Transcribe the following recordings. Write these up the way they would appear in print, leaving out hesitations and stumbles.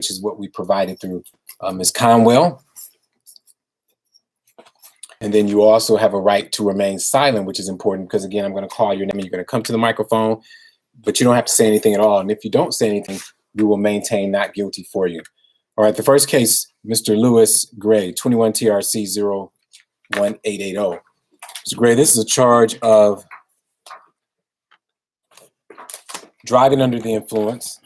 which is what we provided through Ms. Conwell. And then you also have a right to remain silent, which is important because, again, I'm going to call your name and you're going to come to the microphone, but you don't have to say anything at all. And if you don't say anything, we will maintain not guilty for you. All right, the first case, Mr. Lewis Gray, 21 TRC 01880. Mr. Gray, this is a charge of driving under the influence.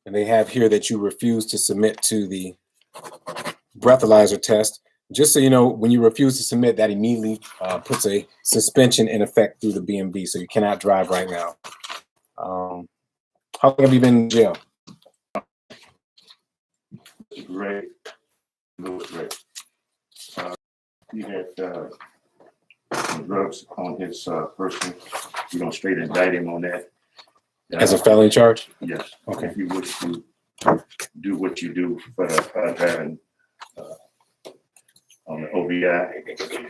And they have here that you refuse to submit to the breathalyzer test. Just so you know, when you refuse to submit, that immediately puts a suspension in effect through the BMV, so you cannot drive right now. How long have you been in jail? Great. Great. He had drugs on his person. We're going to straight indict him on that. As a felony charge? Yes. Okay. If you wish to do what you do for driving on the OVI,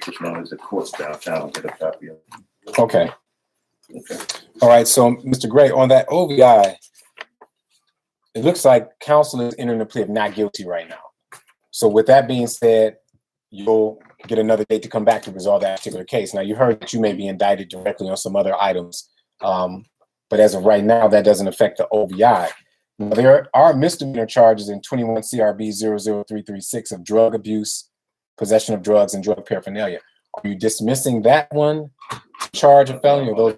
as long as the court's downtown, get a copy of it. Okay. Okay. All right. So, Mr. Gray, on that OVI, it looks like counsel is entering a plea of not guilty right now. So, with that being said, you'll get another date to come back to resolve that particular case. Now, you heard that you may be indicted directly on some other items. But as of right now, that doesn't affect the OVI. Now, there are misdemeanor charges in 21 CRB 00336 of drug abuse, possession of drugs, and drug paraphernalia. Are you dismissing that one charge of felony, or those?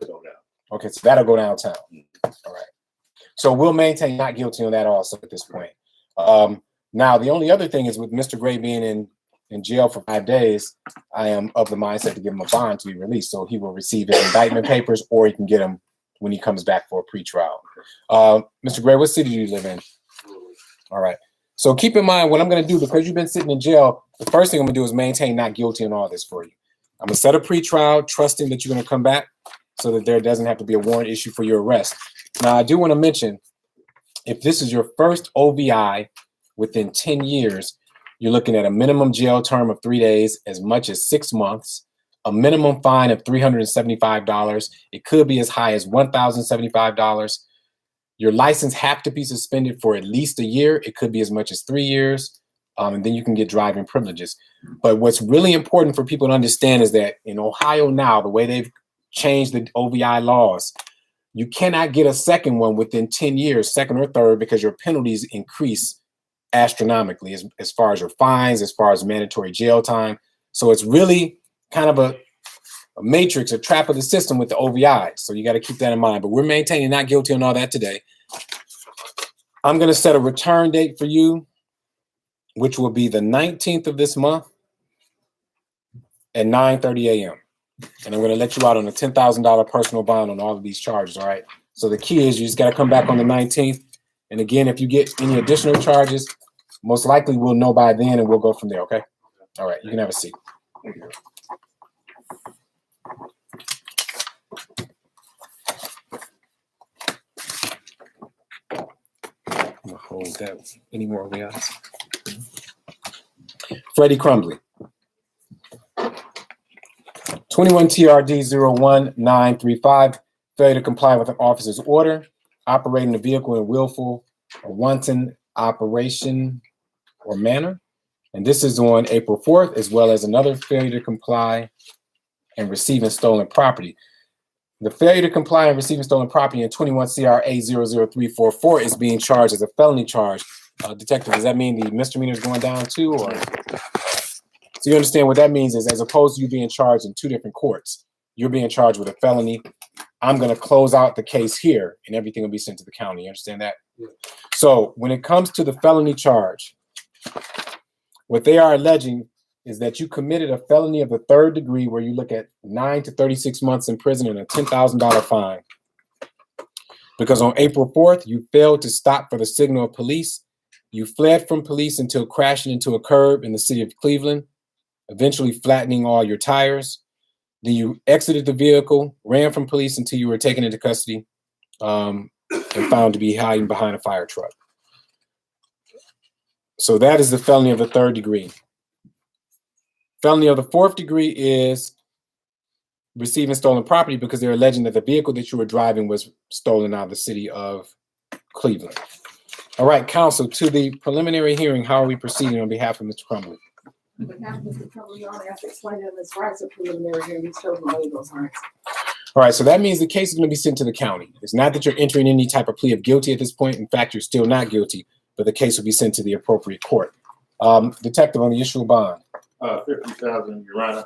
Okay, so that'll go downtown. All right. So we'll maintain not guilty on that also at this point. Now, the only other thing is with Mr. Gray being in jail for 5 days, I am of the mindset to give him a bond to be released. So he will receive his indictment papers, or he can get them when he comes back for a pretrial. Mr. Gray, what city do you live in? All right. So keep in mind what I'm going to do, because you've been sitting in jail, the first thing I'm going to do is maintain not guilty on all this for you. I'm going to set a pretrial, trusting that you're going to come back so that there doesn't have to be a warrant issue for your arrest. Now, I do want to mention, if this is your first OVI within 10 years, you're looking at a minimum jail term of 3 days, as much as 6 months, a minimum fine of $375. It could be as high as $1,075. Your license have to be suspended for at least a year. It could be as much as 3 years. And then you can get driving privileges. But what's really important for people to understand is that in Ohio now, the way they've changed the OVI laws, you cannot get a second one within 10 years, second or third, because your penalties increase astronomically as far as your fines, as far as mandatory jail time. So it's really kind of a matrix, a trap of the system with the OVI. So you got to keep that in mind. But we're maintaining not guilty on all that today. I'm going to set a return date for you, which will be the 19th of this month at 9:30 a.m. And I'm going to let you out on a $10,000 personal bond on all of these charges, all right? So the key is you just got to come back on the 19th. And again, if you get any additional charges, most likely we'll know by then and we'll go from there, okay? All right, you can have a seat. Thank you. I'm gonna hold that. Any more guys? Freddie Crumbly. 21 TRD 01935, failure to comply with an officer's order, operating the vehicle in willful or wanton operation or manner. And this is on April 4th, as well as another failure to comply and receiving stolen property. The failure to comply and receiving stolen property in 21 CRA 00344 is being charged as a felony charge. Detective, does that mean the misdemeanor is going down too? Or so you understand what that means is, as opposed to you being charged in two different courts, you're being charged with a felony. I'm going to close out the case here and everything will be sent to the county. You understand that? Yeah. So when it comes to the felony charge, what they are alleging is that you committed a felony of the third degree, where you look at 9 to 36 months in prison and a $10,000 fine. Because on April 4th, you failed to stop for the signal of police. You fled from police until crashing into a curb in the city of Cleveland, eventually flattening all your tires. Then you exited the vehicle, ran from police until you were taken into custody and found to be hiding behind a fire truck. So that is the felony of the 3rd degree. Felony of the 4th degree is receiving stolen property because they're alleging that the vehicle that you were driving was stolen out of the city of Cleveland. All right, counsel, to the preliminary hearing, how are we proceeding on behalf of Mr. Crumbly? On behalf of Mr. Crumbly, I have to explain to him his rights of preliminary hearing. He's chosen to waive those rights. All right, so that means the case is going to be sent to the county. It's not that you're entering any type of plea of guilty at this point. In fact, you're still not guilty, but the case will be sent to the appropriate court. Detective, on the issue of bond. 50,000, Your Honor,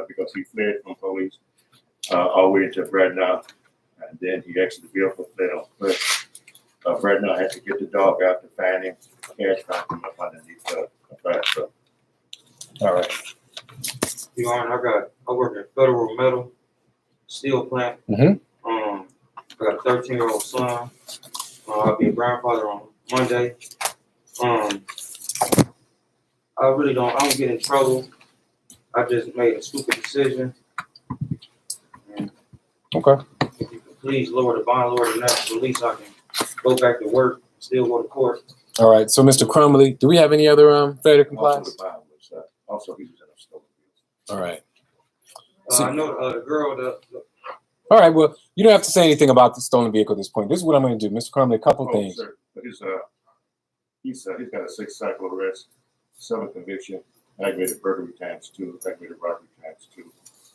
because he fled from police all the way into Bradnow, and then he exited the vehicle, fled on foot. Bradnow had to get the dog out to find him. Cash found him up underneath the fire truck. All right. Your Honor, I work at Federal Metal Steel Plant. Mhm. I got a 13-year-old son. I'll be a grandfather on Monday. I don't get in trouble. I just made a stupid decision. And Okay. if you could please lower the bond, lower the net release, I can go back to work, still go to court. All right. So, Mr. Crumbly, do we have any other failure to comply? Also, the bond was, also he was in a stolen vehicle. All right. I know the girl, All right. Well, you don't have to say anything about the stolen vehicle at this point. This is what I'm going to do, Mr. Crumbly. A couple things. Sir, but he's got a 6 cycle arrest, 7 conviction, aggravated burglary ×2, aggravated robbery ×2.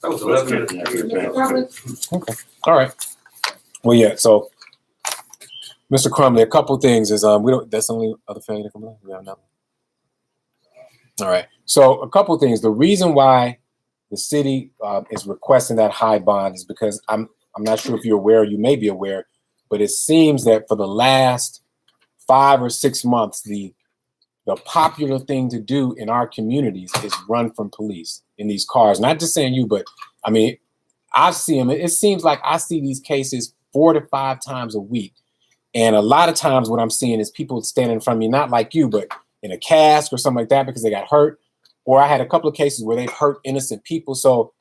that was Plus 11 kidnapping years. ×2. Okay. All right. Well, yeah. So, Mr. Crumbly, a couple things is we don't. That's the only other failure to comply. We have another. All right. So, a couple things. The reason why the city is requesting that high bond is because I'm not sure if you're aware. You may be aware, but it seems that for the last 5 or 6 months, the popular thing to do in our communities is run from police in these cars. Not just saying you, but I mean, I see them. It seems like I see these cases 4 to 5 times a week. And a lot of times what I'm seeing is people standing in front of me, not like you, but in a cast or something like that because they got hurt. Or I had a couple of cases where they've hurt innocent people. So,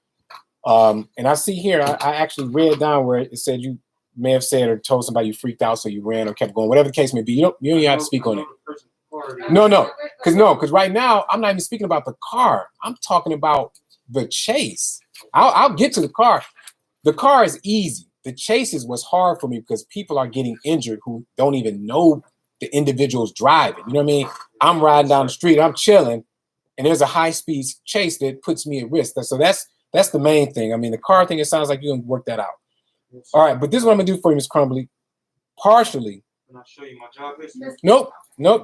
and I see here, I actually read down where it said you may have said or told somebody you freaked out, so you ran or kept going, whatever the case may be. You don't even have to speak on it. No, because right now I'm not even speaking about the car. I'm talking about the chase. I'll get to the car. The car is easy. The chase is what's hard for me because people are getting injured who don't even know the individual's driving. You know what I mean? I'm riding down the street, I'm chilling, and there's a high-speed chase that puts me at risk. So that's the main thing. I mean, the car thing, it sounds like you can work that out. All right, but this is what I'm gonna do for you, Ms. Crumbly. Partially. Can I show you my job history? Nope,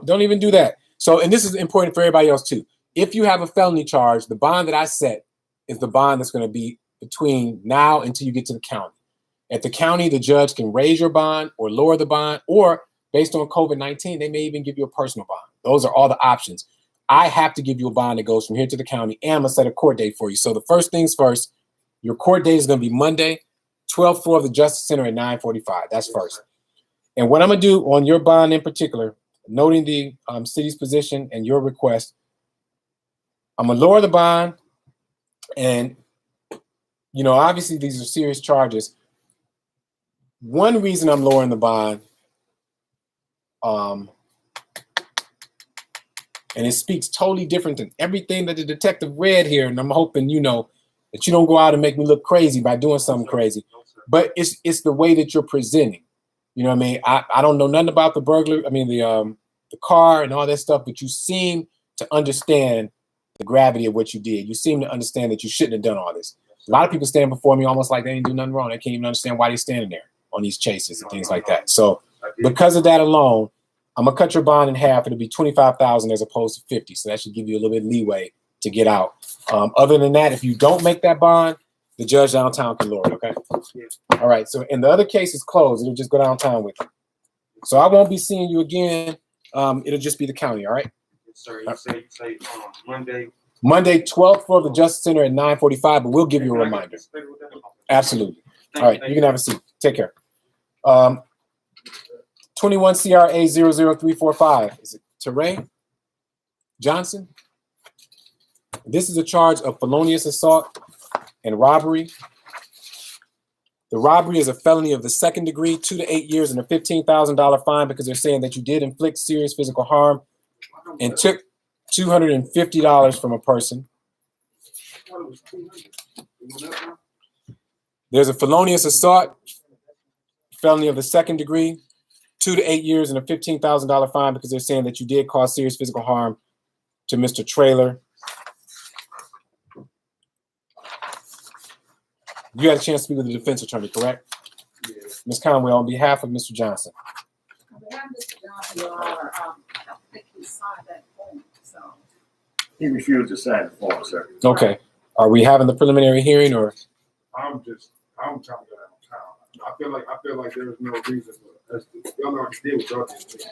don't even do that. So, and this is important for everybody else too. If you have a felony charge, the bond that I set is the bond that's going to be between now until you get to the county. At the county, the judge can raise your bond or lower the bond, or based on COVID-19, they may even give you a personal bond. Those are all the options. I have to give you a bond that goes from here to the county, and I'm going to set a court date for you. So the first things first, your court date is going to be Monday, 12th floor of the Justice Center at 9:45. That's first. And what I'm going to do on your bond in particular, noting the city's position and your request, I'm going to lower the bond. And, you know, obviously these are serious charges. One reason I'm lowering the bond, and it speaks totally different than everything that the detective read here. And I'm hoping, you know, that you don't go out and make me look crazy by doing something crazy. But it's the way that you're presenting. You know what I mean? I don't know nothing about the burglar. I mean, the car and all that stuff, but you seem to understand the gravity of what you did. You seem to understand that you shouldn't have done all this. A lot of people stand before me almost like they didn't do nothing wrong. They can't even understand why they're standing there on these chases and things like that. So because of that alone, I'm gonna cut your bond in half. It'll be $25,000 as opposed to 50. So that should give you a little bit of leeway to get out. Other than that, if you don't make that bond, the judge downtown can lower it, okay? All right, so and the other case is closed. It'll just go downtown with you. So I won't be seeing you again. It'll just be the county, all right? Yes, sir. You say Monday. Monday, 12th floor of the Justice Center at 9:45, but we'll give you a reminder. Absolutely. All right, you can have a seat. Take care. 21 CRA 00345. Is it Teray Johnson? This is a charge of felonious assault and robbery. The robbery is a felony of the 2nd degree, 2 to 8 years and a $15,000 fine because they're saying that you did inflict serious physical harm and took $250 from a person. There's a felonious assault, felony of the second degree, 2 to 8 years and a $15,000 fine because they're saying that you did cause serious physical harm to Mr. Trailer. You had a chance to speak with the defense attorney, correct? Yes. Ms. Conway, on behalf of Mr. Johnson. On behalf of Mr. Johnson, Your Honor, I don't think he signed that form, so. He refused to sign the form, sir. Okay. Are we having the preliminary hearing or? I'm trying to get out of town. I feel like there is no reason for us to, y'all already did what y'all did.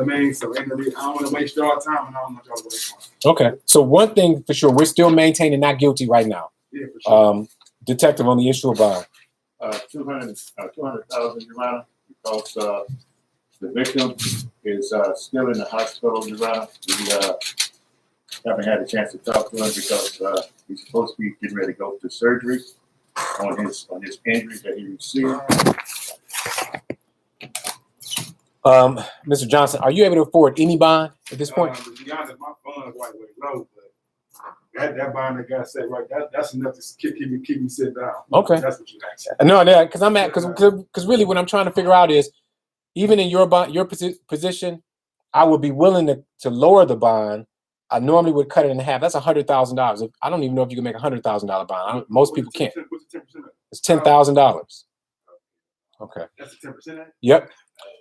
I mean, so ain't no reason, I don't want to waste y'all time and I don't want y'all to waste mine. Okay. So one thing for sure, we're still maintaining not guilty right now. Yeah, for sure. Detective, on the issue of bond. 200,000, Your Honor, because the victim is still in the hospital, Your Honor. We haven't had a chance to talk to him because he's supposed to be getting ready to go to surgery on his injury that he received. Mr. Johnson, are you able to afford any bond at this point? To be honest, my funds like way low, but that bond that got set right, that's enough to keep me sitting down. Okay. That's what you asked. No, because really what I'm trying to figure out is, even in your position, I would be willing to lower the bond. I normally would cut it in half. That's $100,000. I don't even know if you can make $100,000 bond. Most people can't. What's the 10%? It's $10,000. Okay. That's the 10%. Yep.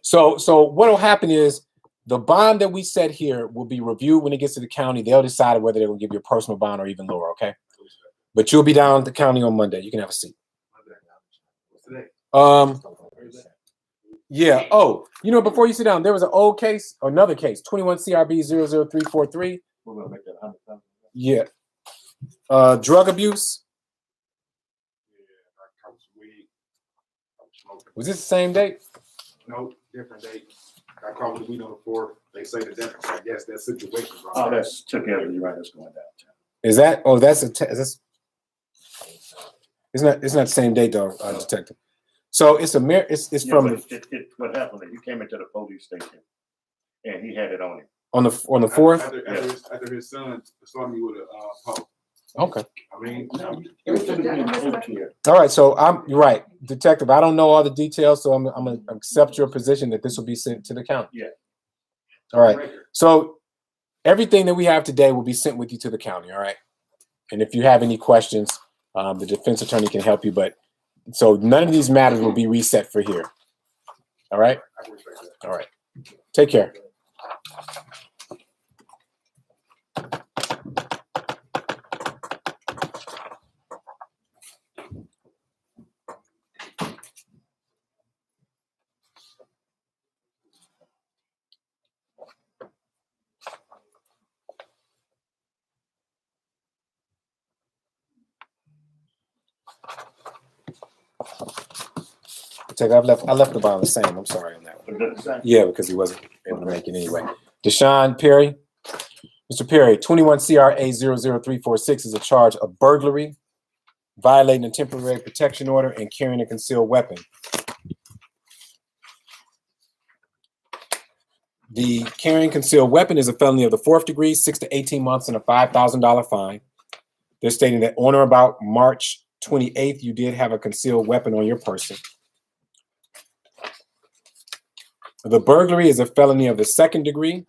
So what will happen is the bond that we set here will be reviewed when it gets to the county. They'll decide whether they're going to give you a personal bond or even lower. Okay. But you'll be down at the county on Monday. You can have a seat. What's today? Yeah. Oh, before you sit down, there was an old case, another case, 21 CRB 00343. We're going to make that 100,000. Yeah. Drug abuse. Yeah, I was weed. I was smoking. Was this the same date? No, different date. I called with weed on the 4th. They say the difference. I guess that situation. Oh, that's together. You're right. That's going downtown. Is that? Oh, that's is this? It's not the same date though, detective. So it's Yeah, from what happened is you came into the police station and he had it on him. on the 4th. After his son saw me with a pole. Okay. I mean, All right. So you're right, detective. I don't know all the details, so I'm gonna accept your position that this will be sent to the county. Yeah. All right. So everything that we have today will be sent with you to the county. All right. And if you have any questions, the defense attorney can help you. But so none of these matters will be reset for here. All right. All right. Take care. I left the bond the same. I'm sorry on that one. Yeah, because he wasn't able to make it anyway. Deshaun Perry. Mr. Perry, 21 CRA 00346 is a charge of burglary, violating a temporary protection order, and carrying a concealed weapon. The carrying concealed weapon is a felony of the 4th degree, 6 to 18 months, and a $5,000 fine. They're stating that on or about March 28th, you did have a concealed weapon on your person. The burglary is a felony of the 2nd degree.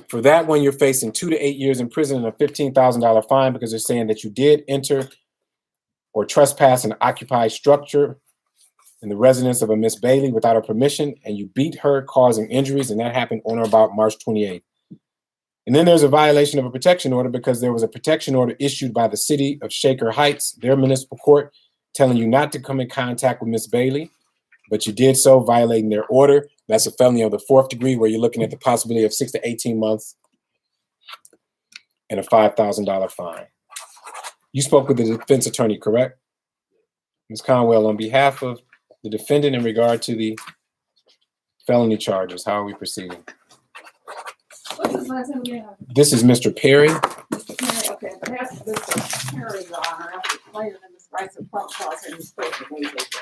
For that one, you're facing 2 to 8 years in prison and a $15,000 fine because they're saying that you did enter or trespass an occupied structure in the residence of a Miss Bailey without her permission, and you beat her, causing injuries, and that happened on or about March 28th. And then there's a violation of a protection order because there was a protection order issued by the city of Shaker Heights, their municipal court, telling you not to come in contact with Miss Bailey, but you did so, violating their order. That's a felony of the 4th degree where you're looking at the possibility of 6 to 18 months and a $5,000 fine. You spoke with the defense attorney, correct? Ms. Conwell, on behalf of the defendant in regard to the felony charges, how are we proceeding? What's his last name again? This is Mr. Perry. Mr. Perry, okay, but that's Mr. Perry, Your Honor. That's the plaintiff in this rights of front clause and he's supposed to waive it.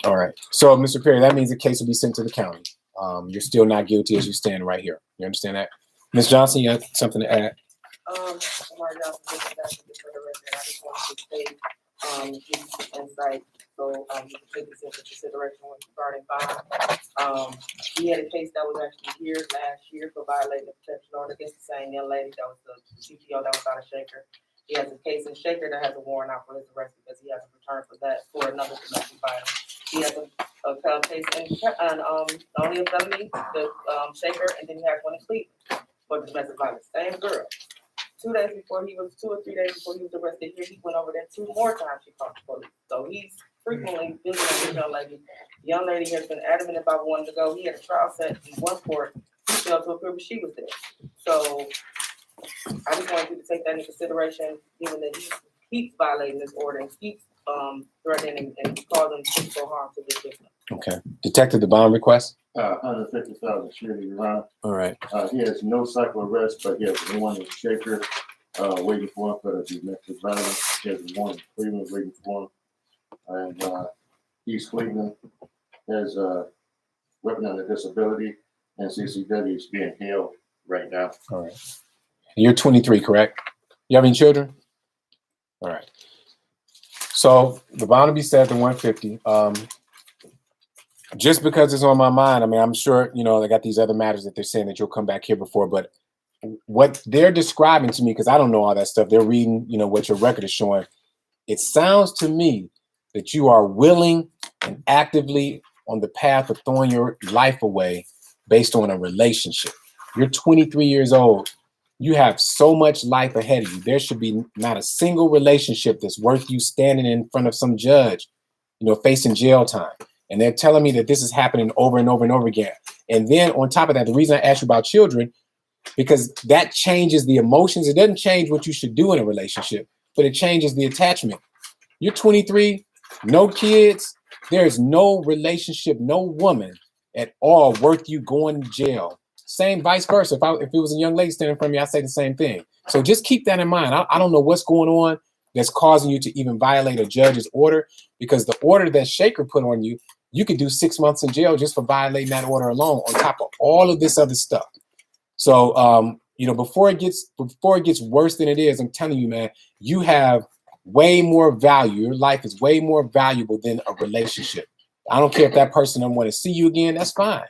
All right. So, Mr. Perry, that means the case will be sent to the county. You're still not guilty as you stand right here. You understand that? Ms. Johnson, you have something to add? Mark Johnson, just for the record, I just wanted to state, his insight, so, you can take this into consideration when regarding bond. He had a case that was actually here last year for violating the protection order against the same young lady that was the CPO that was out of Shaker. He has a case in Shaker that has a warrant out for his arrest because he hasn't returned for that for another domestic violence. He has a case in only a felony, the Shaker, and then he has one in Cleveland for domestic violence. Same girl. 2 days before he was 2 or 3 days before he was arrested here, he went over there 2 more times. She called the police. So he's frequently visiting this young lady. The young lady has been adamant about wanting to go. He had a trial set in one court. He failed to appear, but she was there. So I just wanted you to take that into consideration, given that he keeps violating this order and keeps threatening and causing physical harm to this victim. Okay. Detective, the bond request? 150,000, surely, Your Honor. All right. He has no cycle arrest, but he has one in Shaker, waiting for him for the domestic violence. He has one in Cleveland waiting for him. And East Cleveland has a weapon under disability, and CCW is being held right now. All right. You're 23, correct? You have any children? All right. So the bond will be set to 150. Just because it's on my mind, I mean, I'm sure, you know, they got these other matters that they're saying that you'll come back here before, but what they're describing to me, because I don't know all that stuff, they're reading, you know, what your record is showing. It sounds to me that you are willing and actively on the path of throwing your life away based on a relationship. You're 23 years old. You have so much life ahead of you. There should be not a single relationship that's worth you standing in front of some judge, you know, facing jail time. And they're telling me that this is happening over and over and over again. And then on top of that, the reason I asked you about children, because that changes the emotions. It doesn't change what you should do in a relationship, but it changes the attachment. You're 23, no kids. There is no relationship, no woman at all worth you going to jail. Same vice versa. If it was a young lady standing in front of me, I'd say the same thing. So just keep that in mind. I don't know what's going on that's causing you to even violate a judge's order, because the order that Shaker put on you, you could do 6 months in jail just for violating that order alone, on top of all of this other stuff. So, you know, before it gets worse than it is, I'm telling you, man, you have way more value. Your life is way more valuable than a relationship. I don't care if that person don't want to see you again, that's fine.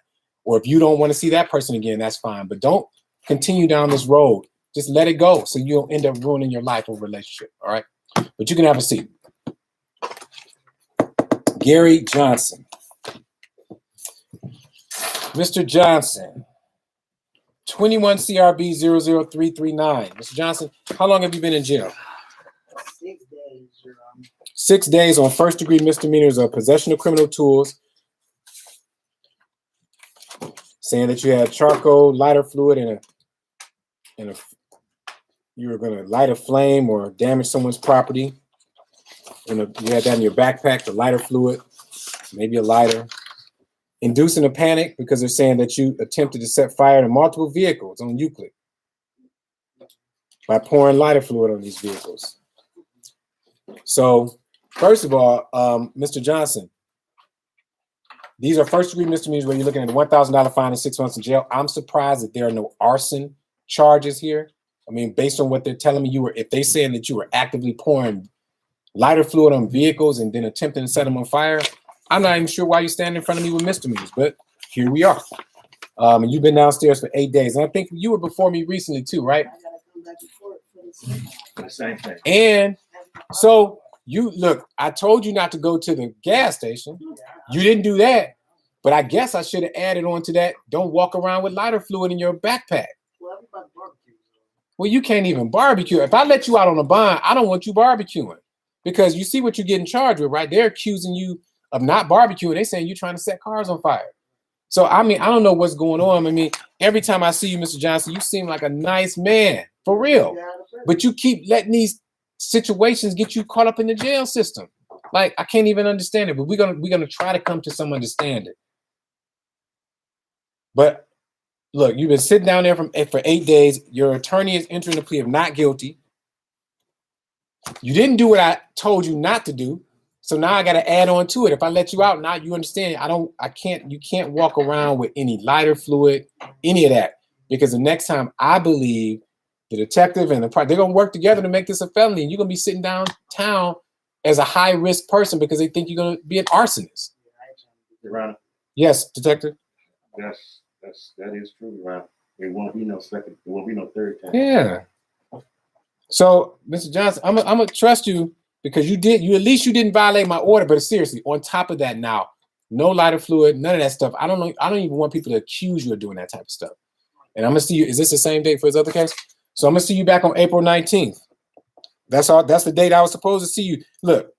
Or if you don't want to see that person again, that's fine. But don't continue down this road. Just let it go so you don't end up ruining your life or relationship. All right. But you can have a seat. Gary Johnson. Mr. Johnson, 21 CRB 00339. Mr. Johnson, how long have you been in jail? 6 days, Your Honor. 6 days on first-degree misdemeanors of possession of criminal tools, saying that you had charcoal, lighter fluid, and you were going to light a flame or damage someone's property. You had that in your backpack, the lighter fluid, maybe a lighter. Inducing a panic because they're saying that you attempted to set fire to multiple vehicles on Euclid by pouring lighter fluid on these vehicles. So, first of all, Mr. Johnson, these are first-degree misdemeanors where you're looking at a $1,000 fine and 6 months in jail. I'm surprised that there are no arson charges here. I mean, based on what they're telling me, if they're saying that you were actively pouring lighter fluid on vehicles and then attempting to set them on fire, I'm not even sure why you stand in front of me with misdemeanors, but here we are. And you've been downstairs for 8 days. And I think you were before me recently too, right? The same thing. And so I told you not to go to the gas station. You didn't do that. But I guess I should have added on to that. Don't walk around with lighter fluid in your backpack. Well, you can't even barbecue. If I let you out on a bond, I don't want you barbecuing, because you see what you're getting charged with, right? They're accusing you of not barbecuing. They're saying you're trying to set cars on fire. So, I mean, I don't know what's going on. I mean, every time I see you, Mr. Johnson, you seem like a nice man, for real. But you keep letting these situations get you caught up in the jail system. Like, I can't even understand it, but we're gonna try to come to some understanding. But look, you've been sitting down there for 8 days. Your attorney is entering the plea of not guilty. You didn't do what I told you not to do. So now I got to add on to it. If I let you out, now you understand. You can't walk around with any lighter fluid, any of that. because the next time I believe the detective and they're gonna work together to make this a felony, and you're gonna be sitting downtown as a high risk person because they think you're gonna be an arsonist. Your Honor, Yes, detective. that is true, Your Honor. There won't be no second, there won't be no third time. Yeah. So, Mr. Johnson, I'm gonna trust you because you at least you didn't violate my order. But seriously, on top of that, now no lighter fluid, none of that stuff. I don't even want people to accuse you of doing that type of stuff. And I'm gonna see you. Is this the same date for his other case? So I'm gonna see you back on April 19th. That's all. That's the date I was supposed to see you. Look,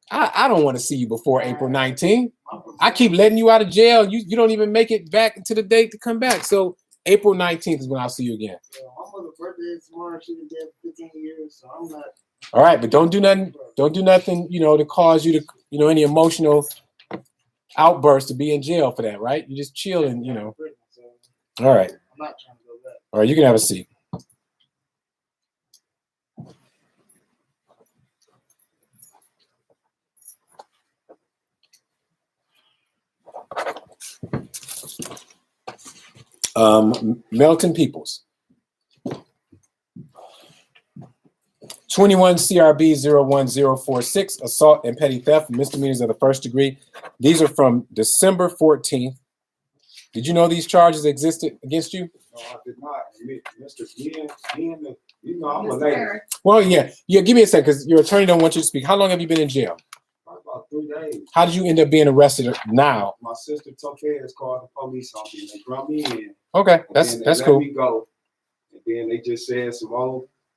I don't want to see you before April 19th. I keep letting you out of jail. You don't even make it back to the date to come back. So April 19th is when I'll see you again. My mother's birthday is tomorrow. She's been dead for 15 years, so I'm not. All right, but don't do nothing. Don't do nothing, to cause you to, any emotional outburst to be in jail for that, right? You just chill and, All right. I'm not trying to go back. All right, you can have a seat. Melton Peoples. 21 CRB 01046, assault and petty theft, misdemeanors of the first degree. These are from December 14th. Did you know these charges existed against you? No, I did not. Mr. I'm a lady. Well, yeah. Give me a second, because your attorney don't want you to speak. How long have you been in jail? About 3 days. How did you end up being arrested now? My sister took care of called the police on me. They brought me in. Okay, that's cool. Let me go. And then they just said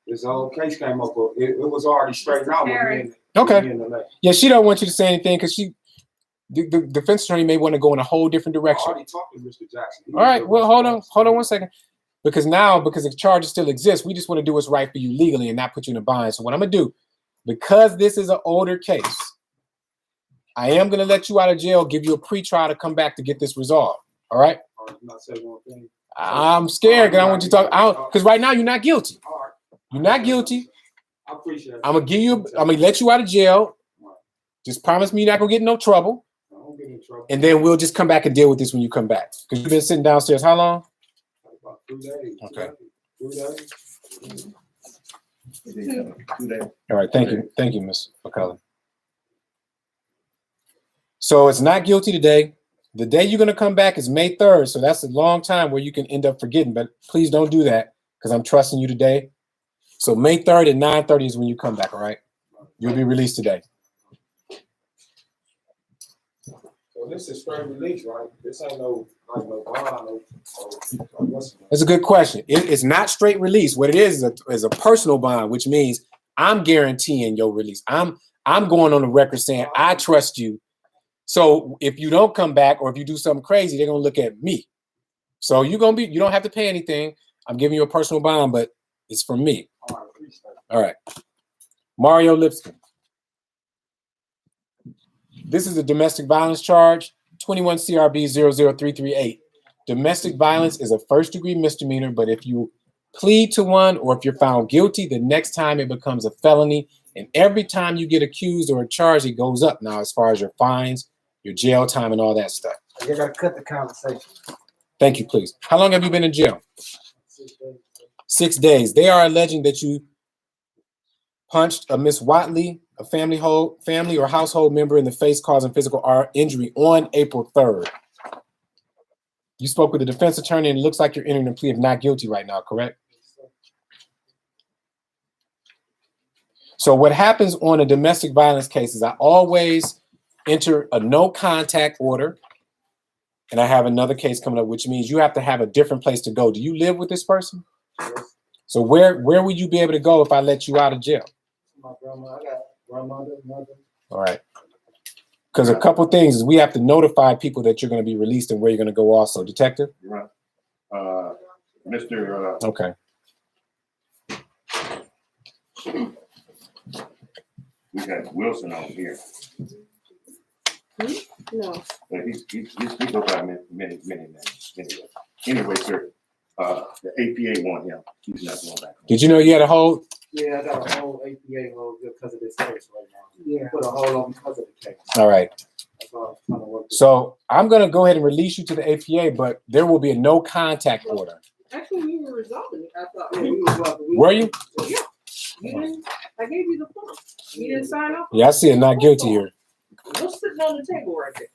this old case came up. But it was already straightened out. Okay. Yeah, she don't want you to say anything because the defense attorney may want to go in a whole different direction. I already talked to Mr. Jackson. All right, well, hold on 1 second. Because the charges still exist, we just want to do what's right for you legally and not put you in a bind. So what I'm going to do, because this is an older case, I am going to let you out of jail, give you a pre-trial to come back to get this resolved. All right? I'm scared because I want you to talk. Because right now you're not guilty. You're not guilty. I appreciate it. I'm gonna let you out of jail. Just promise me you're not gonna get in no trouble. I won't get in trouble. And then we'll just come back and deal with this when you come back. Because you've been sitting downstairs how long? About 2 days. Okay. 2 days. 2 days. All right, thank you, Ms. McCullough. So it's not guilty today. The day you're gonna come back is May 3rd, so that's a long time where you can end up forgetting. But please don't do that because I'm trusting you today. So May 3rd at 9:30 is when you come back. All right, you'll be released today. So this is straight release, right? This ain't no bond. That's a good question. It's not straight release. What it is a personal bond, which means I'm guaranteeing your release. I'm going on the record saying I trust you. So if you don't come back or if you do something crazy, they're gonna look at me. So you don't have to pay anything. I'm giving you a personal bond, but it's from me. All right. Mario Lipscomb. This is a domestic violence charge, 21 CRB 00338. Domestic violence is a first-degree misdemeanor, but if you plead to one or if you're found guilty, the next time it becomes a felony. And every time you get accused or charged, it goes up now as far as your fines, your jail time, and all that stuff. You gotta cut the conversation. Thank you, please. How long have you been in jail? 6 days. 6 days. They are alleging that you punched a Miss Watley, a family or household member in the face, causing physical injury on April 3rd. You spoke with the defense attorney, and it looks like you're entering a plea of not guilty right now, correct? So what happens on a domestic violence case is I always enter a no contact order, and I have another case coming up, which means you have to have a different place to go. Do you live with this person? So where would you be able to go if I let you out of jail? My grandma, I got grandmother, mother. All right. Because a couple things is we have to notify people that you're going to be released and where you're going to go also. Detective? You're right. Mr. Okay. We got Wilson on here. No. But he goes by many names. Anyway, sir, the APA want him. He's not going back. Did you know you had a hold? Yeah, I got a whole APA hold because of this case right now. Yeah. Put a hold on because of the case. All right. That's all I'm trying to work. So I'm going to go ahead and release you to the APA, but there will be a no contact order. Actually, you were resolving it, I thought. Yeah, we was like, Were you? Yeah, you didn't, I gave you the form. You didn't sign up. Yeah, I see it. Not guilty here. What's sitting on the table right there?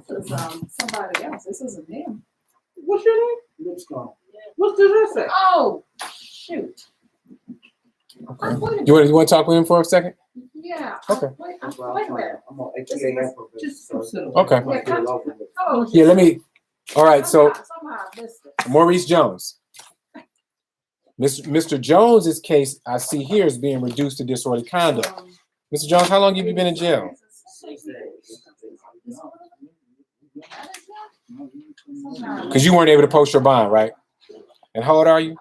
This is, somebody else. This isn't him. What's your name? Lipscomb. What does that say? Oh, shoot. Okay. You want to talk with him for a second? Yeah. Okay. Wait, That's why wait I'm a minute. I'm on APA probation. Just so sit Okay. I'm gonna get it over with. Oh, Yeah, let me. All right, so somehow I missed it. Maurice Jones. Mr. Jones's case I see here is being reduced to disorderly conduct. Mr. Jones, how long have you been in jail? 6 days. Because you weren't able to post your bond, right? And how old are you?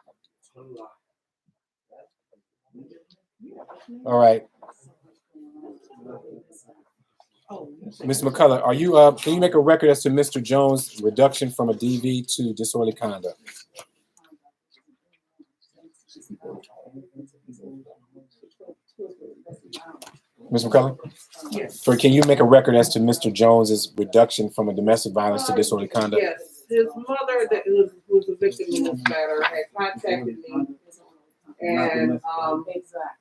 All right. Ms. McCullough, are you can you make a record as to Mr. Jones' reduction from a DV to disorderly conduct? Ms. McCullough? Yes. Can you make a record as to Mr. Jones's reduction from a domestic violence to disorderly conduct? Yes, his mother that was a victim in this matter had contacted me. And,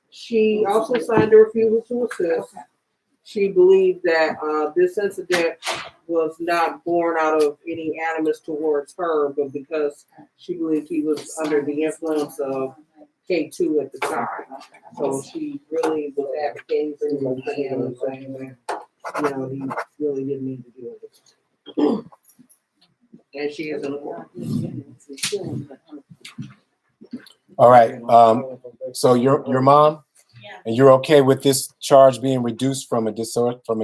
she also signed a refusal to assist. She believed that, this incident was not born out of any animus towards her, but because she believed he was under the influence of K2 at the time. So she really was advocating for him and saying that, you know, he really didn't need to do it. And she is in court. All right. So your mom, and you're okay with this charge being reduced from a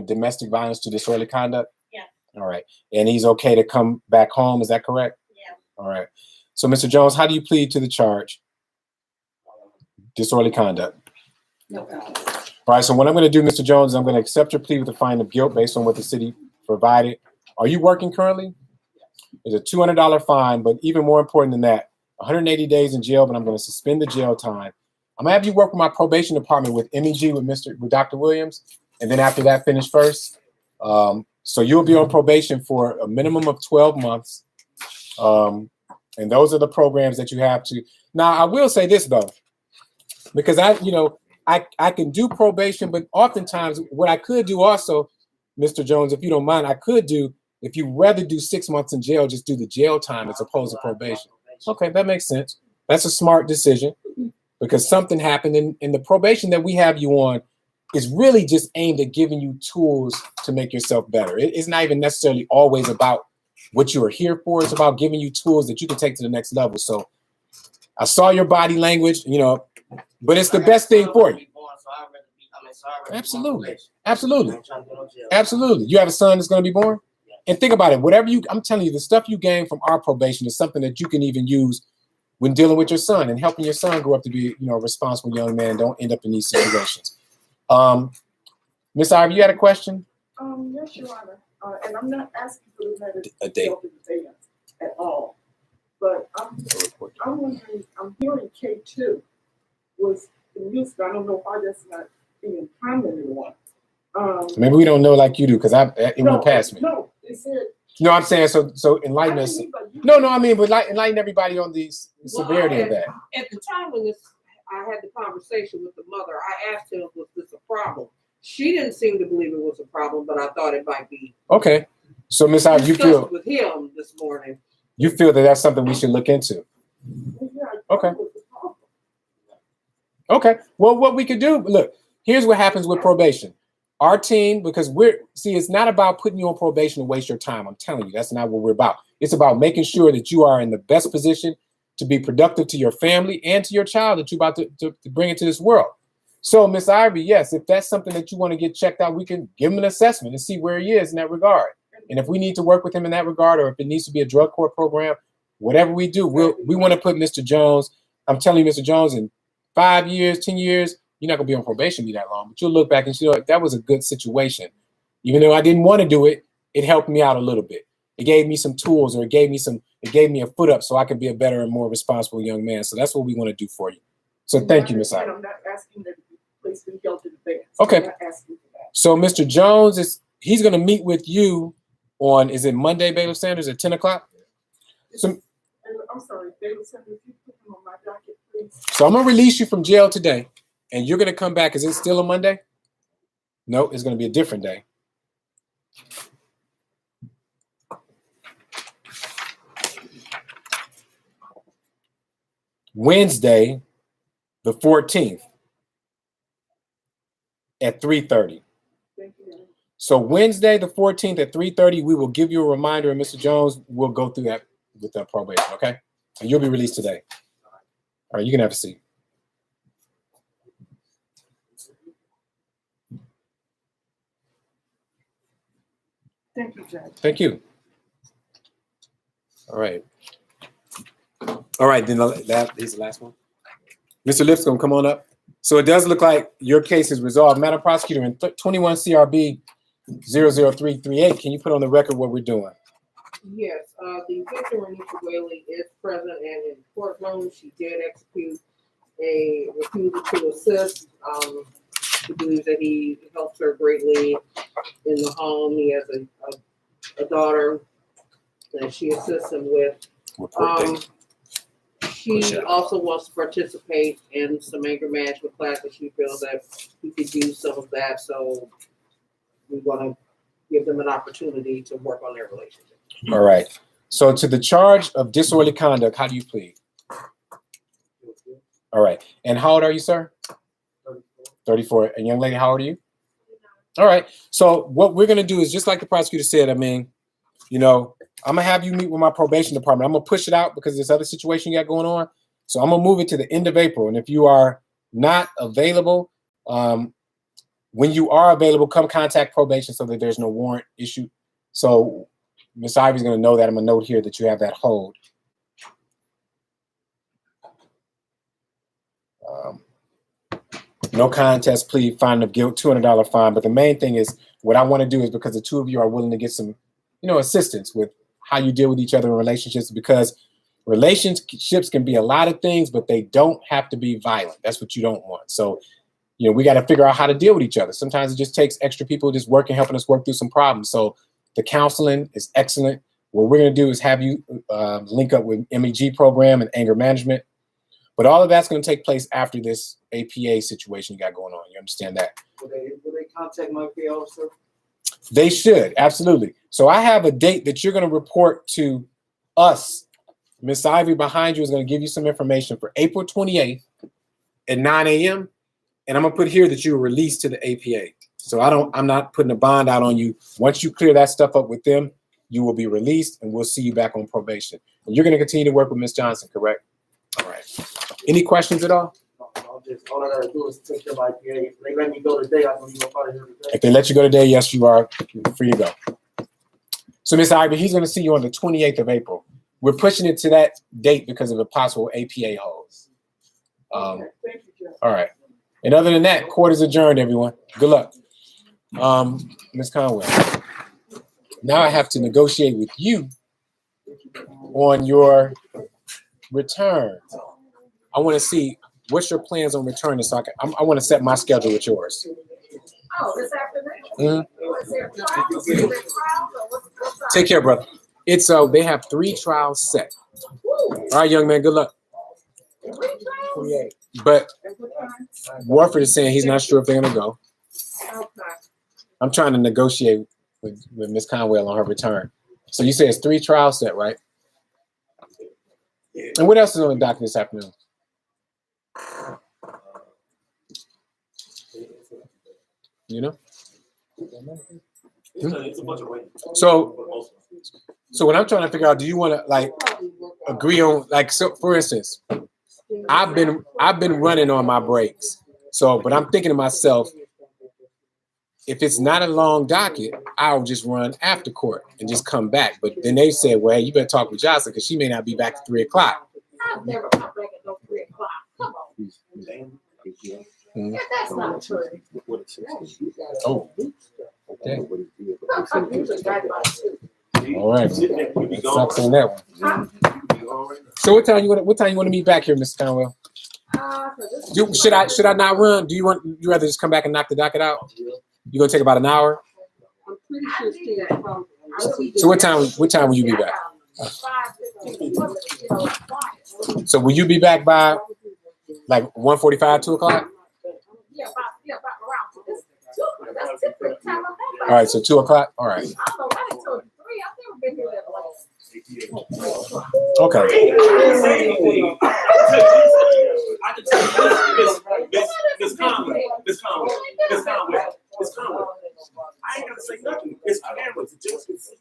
domestic violence to disorderly conduct? Yeah. All right. And he's okay to come back home. Is that correct? Yeah. All right. So, Mr. Jones, how do you plead to the charge? Disorderly conduct. No. All right. So what I'm going to do, Mr. Jones, is I'm going to accept your plea with a finding of guilt based on what the city provided. Are you working currently? There's a $200 fine, but even more important than that, 180 days in jail, but I'm going to suspend the jail time. I'm gonna have you work with my probation department with MEG with Dr. Williams, and then after that, finish first. So you'll be on probation for a minimum of 12 months. And those are the programs that you have to. Now, I will say this though, because I can do probation, but oftentimes what I could do also, Mr. Jones, if you don't mind, I could do, if you rather do 6 months in jail, just do the jail time as opposed to probation. Okay, that makes sense. That's a smart decision. Because something happened, and the probation that we have you on is really just aimed at giving you tools to make yourself better. It's not even necessarily always about what you are here for. It's about giving you tools that you can take to the next level. So I saw your body language, but it's the best thing for you. Absolutely. Absolutely. Absolutely. You have a son that's going to be born? And think about it. I'm telling you, the stuff you gain from our probation is something that you can even use when dealing with your son and helping your son grow up to be, a responsible young man. Don't end up in these situations. Miss Ivy, you had a question? Yes, Your Honor. And I'm not asking for the matter A date. at all. But I'm wondering, I'm hearing K2 was used. I don't know why that's not being commented on. Maybe we don't know like you do, because it went past me. No, they said. No, I'm saying so enlighten us. No, I mean, but enlighten everybody on the severity of that. At the time when I had the conversation with the mother, I asked him, was this a problem? She didn't seem to believe it was a problem, but I thought it might be. Okay. So, Miss Ivy, you feel with him this morning. You feel that that's something we should look into? Okay. Okay. Well, what we could do, look, here's what happens with probation. Our team, because it's not about putting you on probation to waste your time. I'm telling you, that's not what we're about. It's about making sure that you are in the best position to be productive to your family and to your child that you're about to bring into this world. So, Miss Ivy, yes, if that's something that you want to get checked out, we can give him an assessment and see where he is in that regard. And if we need to work with him in that regard, or if it needs to be a drug court program, whatever we do, we want to put Mr. Jones. I'm telling you, Mr. Jones, in 5 years, 10 years, you're not gonna be on probation be that long, but you'll look back and say, that was a good situation. Even though I didn't want to do it, it helped me out a little bit. It gave me some tools, or it gave me a foot up so I could be a better and more responsible young man. So that's what we want to do for you. So thank you, Ms. Ivy. I'm not asking that you please be held in advance. Okay. I'm not asking for that. So Mr. Jones he's gonna meet with you on, is it Monday, Bailiff Sanders, at 10 o'clock? So Dawson, if you put him on my docket, please. So I'm gonna release you from jail today, and you're gonna come back. Is it still a Monday? No, it's gonna be a different day. Wednesday, the 14th at 3:30. Thank you. So Wednesday, the 14th at 3:30, we will give you a reminder, and Mr. Jones will go through that with the probation, okay? And you'll be released today. All right, you can have a seat. Thank you, Judge. Thank you. All right. All right, then here's the last one. Mr. Lipscomb, come on up. So it does look like your case is resolved. Madam Prosecutor, in 21 CRB 00338, can you put on the record what we're doing? Yes, the victim, Renisha Whaley, is present and in courtroom. She did execute a refusal to assist. She believes that he helps her greatly in the home. He has a daughter that she assists him with. Report date. She also wants to participate in some anger management classes. She feels that he could use some of that, so we want to give them an opportunity to work on their relationship. All right. So to the charge of disorderly conduct, how do you plead? All right. And how old are you, sir? 34. And young lady, how old are you? All right. So what we're going to do is just like the prosecutor said, I mean, you know, I'm going to have you meet with my probation department. I'm going to push it out because of this other situation you got going on. So I'm going to move it to the end of April. And if you are not available, when you are available, come contact probation so that there's no warrant issued. So Ms. Ivy's going to know that. I'm going to note here that you have that hold. No contest plea, finding of guilt, $200 fine. But the main thing is what I want to do is because the two of you are willing to get some, you know, assistance with how you deal with each other in relationships, because relationships can be a lot of things, but they don't have to be violent. That's what you don't want. So, you know, we got to figure out how to deal with each other. Sometimes it just takes extra people just working, helping us work through some problems. So the counseling is excellent. What we're going to do is have you link up with MEG program and anger management. But all of that's going to take place after this APA situation you got going on. You understand that? Will they contact my PA officer? They should, absolutely. So I have a date that you're going to report to us. Miss Ivy behind you is going to give you some information for April 28th at 9 a.m. And I'm going to put here that you were released to the APA. So I'm not putting a bond out on you. Once you clear that stuff up with them, you will be released and we'll see you back on probation. And you're going to continue to work with Miss Johnson, correct? All right. Any questions at all? All I gotta do is take care of my PA. If they let me go today, I'm gonna go part of here today. If they let you go today, yes, you are free to go. So Miss Ivy, he's going to see you on the 28th of April. We're pushing it to that date because of the possible APA holds. Thank you, Judge. All right. And other than that, court is adjourned, everyone. Good luck. Ms. Conway, now I have to negotiate with you on your return. I want to see what's your plans on returning, so I want to set my schedule with yours. Oh, this afternoon? Mhm. Is there trials? Is there trials or what's Take care, brother. It's they have 3 trials set. All right, young man, good luck. 3 trials? But At what time? Warford is saying he's not sure if they're gonna go. Okay. I'm trying to negotiate with Ms. Conwell on her return. So you say it's 3 trials set, right? And what else is on the docket this afternoon? You know? It's a bunch of waiting. So what I'm trying to figure out, do you want to like agree on, like, so for instance, I've been running on my breaks. So, but I'm thinking to myself, if it's not a long docket, I'll just run after court and just come back. But then they said, well, hey, you better talk with Jocelyn because she may not be back at 3 o'clock. I've never come back at no 3 o'clock. Come on. Mhm. Yeah, that's not true. Oh, okay. I'm usually back by 2. All right. Stop saying that one. So what time you want to meet back here, Mr. Conwell? Should I not run? Do you rather just come back and knock the docket out? You gonna take about an hour? I'm pretty sure it's So what time will you be back? So will you be back by like 1:45, 2 o'clock? Yeah, about around this. That's typically the time I'm All right, so 2 o'clock. All right. I don't know why they told you 3. I've never been here that late. Okay. I can tell you, Miss Conway. I ain't gotta say nothing. It's cameras. Just can see.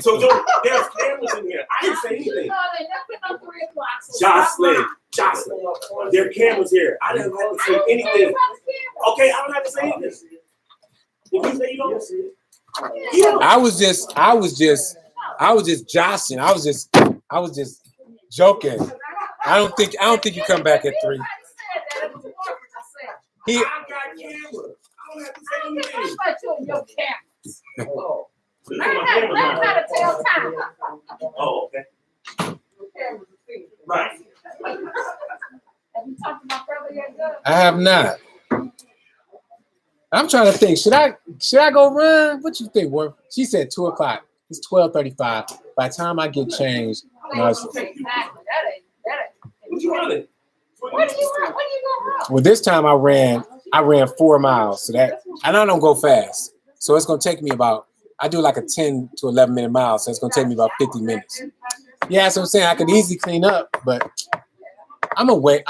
So there's cameras in here. I didn't say anything. You know, they never been on 3 o'clock. So Jocelyn, there are cameras here. I didn't have to say anything. Okay, I don't have to say anything. If you say you don't see it. Yeah. I was just joshing. I was just joking. I don't think you come back at 3. I got cameras. I don't have to say anything. Oh, okay. Right. Have you talked to my brother yet? I have not. I'm trying to think. Should I go run? What you think, Worth? She said 2 o'clock. It's 12:35. By the time I get changed, What you running? What do you run? What do you gonna run? well, this time I ran 4 miles. So that, and I don't go fast. So it's gonna take me about, I do like a 10 to 11 minute mile. So it's gonna take me about 50 minutes. Yeah, that's what I'm saying. I could easily clean up, but I'm gonna wait.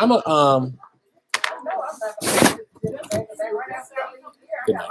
Good night.